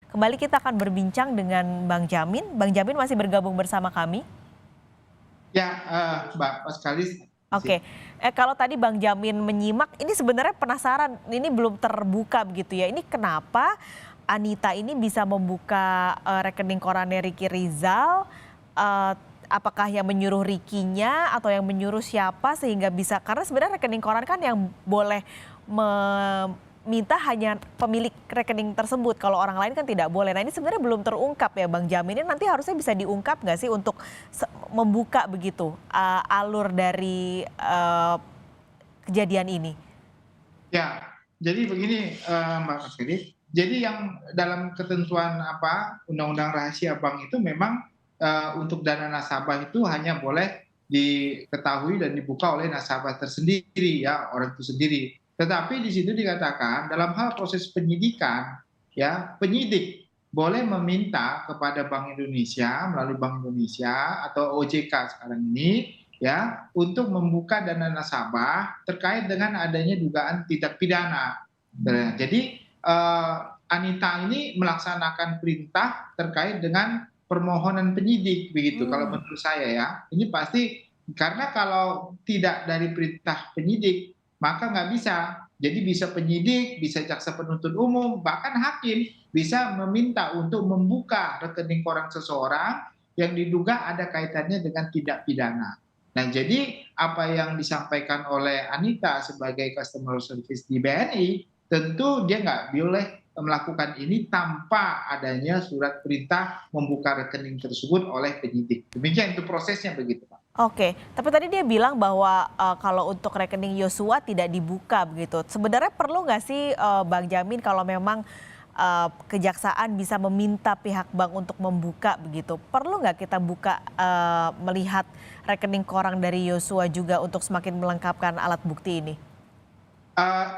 Kembali kita akan berbincang dengan Bang Jamin. Bang Jamin masih bergabung bersama kami. Ya, Mbak, pas sekali sih. Oke, kalau tadi Bang Jamin menyimak, ini sebenarnya penasaran, ini belum terbuka begitu ya. Ini kenapa Anita ini bisa membuka rekening korannya Ricky Rizal? Eh, Apakah yang menyuruh Ricky-nya atau yang menyuruh siapa sehingga bisa? Karena sebenarnya rekening koran kan yang boleh meminta hanya pemilik rekening tersebut. Kalau orang lain kan tidak boleh. Nah ini sebenarnya belum terungkap ya Bang Jamin. Ini nanti harusnya bisa diungkap nggak sih untuk membuka begitu alur dari kejadian ini? Ya, jadi begini, Mbak Kasili. Jadi yang dalam ketentuan Undang-Undang Rahasia Bank itu memang untuk dana nasabah itu hanya boleh diketahui dan dibuka oleh nasabah tersendiri ya, orang itu sendiri. Tetapi di situ dikatakan dalam hal proses penyidikan ya, penyidik boleh meminta kepada Bank Indonesia melalui Bank Indonesia atau OJK sekarang ini ya untuk membuka dana nasabah terkait dengan adanya dugaan tindak pidana. Nah, jadi Anita ini melaksanakan perintah terkait dengan permohonan penyidik begitu kalau Hmm. menurut saya ya. Ini pasti karena kalau tidak dari perintah penyidik maka nggak bisa. Jadi bisa penyidik, bisa jaksa penuntut umum, bahkan hakim bisa meminta untuk membuka rekening koran seseorang yang diduga ada kaitannya dengan tindak pidana. Nah, jadi apa yang disampaikan oleh Anita sebagai customer service di BNI, tentu dia nggak boleh melakukan ini tanpa adanya surat perintah membuka rekening tersebut oleh penyidik. Demikian itu prosesnya begitu, Pak. Oke, tapi tadi dia bilang bahwa kalau untuk rekening Yosua tidak dibuka begitu. Sebenarnya perlu nggak sih Bang Jamin kalau memang kejaksaan bisa meminta pihak bank untuk membuka begitu? Perlu nggak kita buka melihat rekening koran dari Yosua juga untuk semakin melengkapkan alat bukti ini?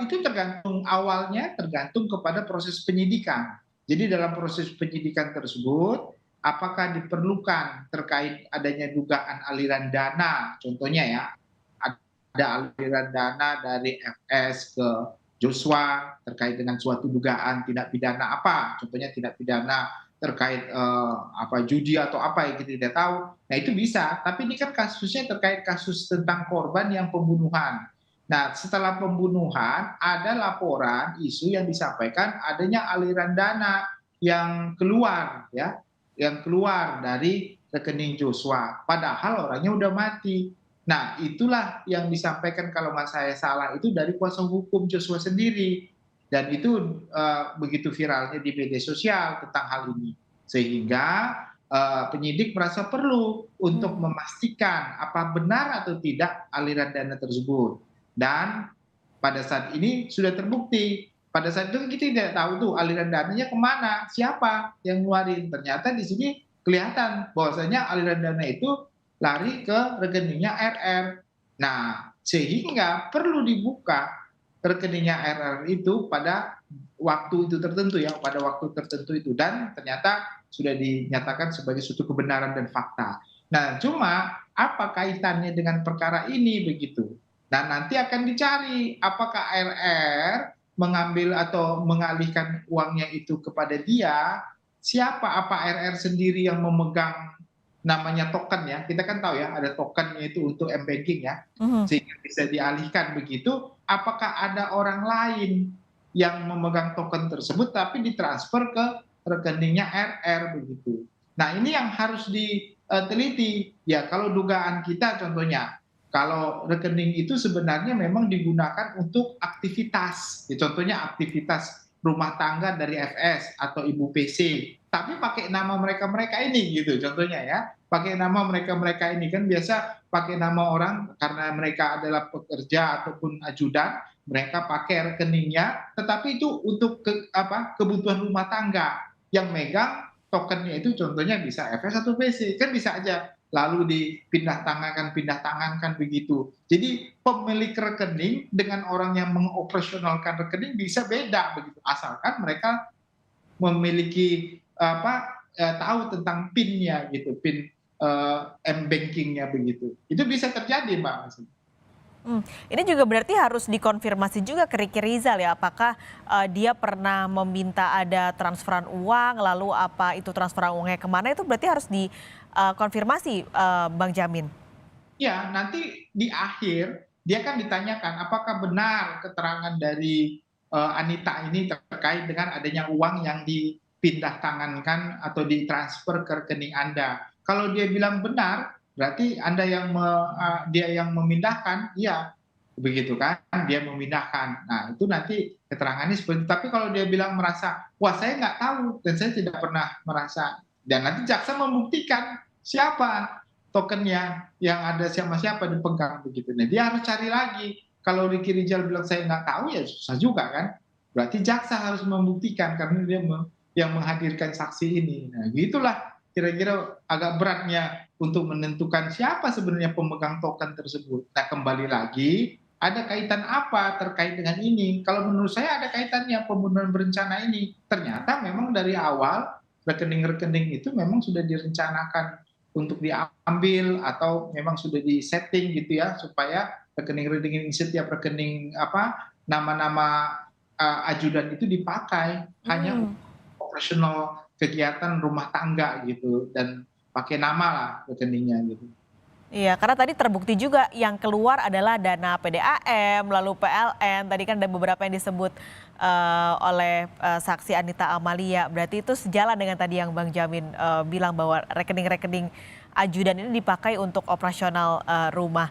Itu tergantung awalnya tergantung kepada proses penyidikan. Jadi dalam proses penyidikan tersebut, apakah diperlukan terkait adanya dugaan aliran dana, contohnya ya, ada aliran dana dari FS ke Joshua terkait dengan suatu dugaan tindak pidana apa, contohnya tindak pidana terkait judi atau apa yang kita tidak tahu. Nah itu bisa, tapi ini kan kasusnya terkait kasus tentang korban yang pembunuhan. Nah, setelah pembunuhan ada laporan isu yang disampaikan adanya aliran dana yang keluar ya, yang keluar dari rekening Joshua. Padahal orangnya udah mati. Nah, itulah yang disampaikan kalau nggak saya salah itu dari kuasa hukum Joshua sendiri. Dan itu begitu viralnya di media sosial tentang hal ini. Sehingga penyidik merasa perlu untuk Hmm. memastikan apa benar atau tidak aliran dana tersebut. Dan pada saat ini sudah terbukti. Pada saat itu kita tidak tahu tuh aliran dananya kemana, siapa yang ngeluarin. Ternyata di sini kelihatan bahwasanya aliran dana itu lari ke rekeningnya RR. Nah, sehingga perlu dibuka rekeningnya RR itu pada waktu itu tertentu ya, pada waktu tertentu itu. Dan ternyata sudah dinyatakan sebagai suatu kebenaran dan fakta. Nah, cuma apa kaitannya dengan perkara ini begitu? Dan nanti akan dicari apakah RR mengambil atau mengalihkan uangnya itu kepada dia, siapa apa RR sendiri yang memegang namanya token ya. Kita kan tahu ya ada tokennya itu untuk M-banking ya. Mhm. Sehingga bisa dialihkan begitu, apakah ada orang lain yang memegang token tersebut tapi ditransfer ke rekeningnya RR begitu. Nah, ini yang harus diteliti. Ya, kalau dugaan kita contohnya kalau rekening itu sebenarnya memang digunakan untuk aktivitas, ya, contohnya aktivitas rumah tangga dari FS atau Ibu PC, tapi pakai nama mereka-mereka ini gitu, contohnya ya, pakai nama mereka-mereka ini kan biasa pakai nama orang karena mereka adalah pekerja ataupun ajudan, mereka pakai rekeningnya, tetapi itu untuk kebutuhan rumah tangga yang megang tokennya itu contohnya bisa FS atau PC, kan bisa aja lalu pindah tangankan begitu. Jadi pemilik rekening dengan orang yang mengoperasionalkan rekening bisa beda begitu, asalkan mereka memiliki tahu tentang PIN-nya gitu, PIN m-bankingnya begitu. Itu bisa terjadi, Mbak. Ini juga berarti harus dikonfirmasi juga ke Ricky Rizal ya, apakah dia pernah meminta ada transferan uang, lalu apa itu transferan uangnya kemana, itu berarti harus dikonfirmasi, Bang Jamin? Ya, nanti di akhir dia kan ditanyakan apakah benar keterangan dari Anita ini terkait dengan adanya uang yang dipindah tangankan atau ditransfer ke rekening Anda. Kalau dia bilang benar, berarti Anda dia yang memindahkan, iya, begitu kan? Dia memindahkan. Nah, itu nanti keterangannya seperti itu. Tapi kalau dia bilang merasa, wah saya nggak tahu dan saya tidak pernah merasa, dan nanti jaksa membuktikan siapa tokennya yang ada siapa-siapa dipegang begitu. Nah, dia harus cari lagi. Kalau Ricky Rizal bilang saya nggak tahu ya susah juga kan. Berarti jaksa harus membuktikan karena dia yang menghadirkan saksi ini. Nah, gitulah kira-kira agak beratnya untuk menentukan siapa sebenarnya pemegang token tersebut. Nah, kembali lagi ada kaitan apa terkait dengan ini? Kalau menurut saya ada kaitannya pembunuhan berencana ini. Ternyata memang dari awal rekening-rekening itu memang sudah direncanakan untuk diambil atau memang sudah disetting gitu ya supaya rekening-rekening setiap rekening nama-nama ajudan itu dipakai hanya Hmm. untuk operasional kegiatan rumah tangga gitu dan pakai nama lah rekeningnya gitu. Iya, karena tadi terbukti juga yang keluar adalah dana PDAM, lalu PLN, tadi kan ada beberapa yang disebut oleh saksi Anita Amalia. Berarti itu sejalan dengan tadi yang Bang Jamin bilang bahwa rekening-rekening ajudan ini dipakai untuk operasional rumah.